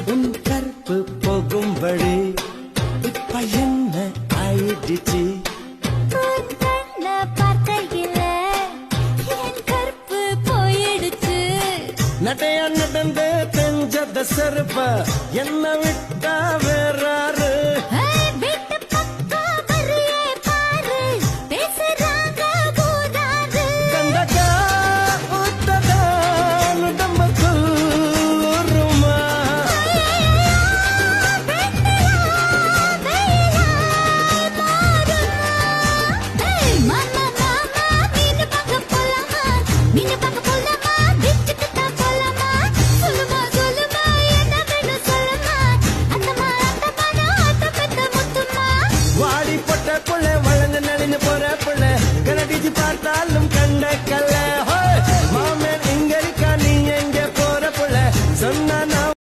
உன் கற்பு போகும் வழி இப்ப என்ன ஆயிடுச்சு நடையா நடந்து தெஞ்சத செருப்ப என்ன விட்டா வேறாரு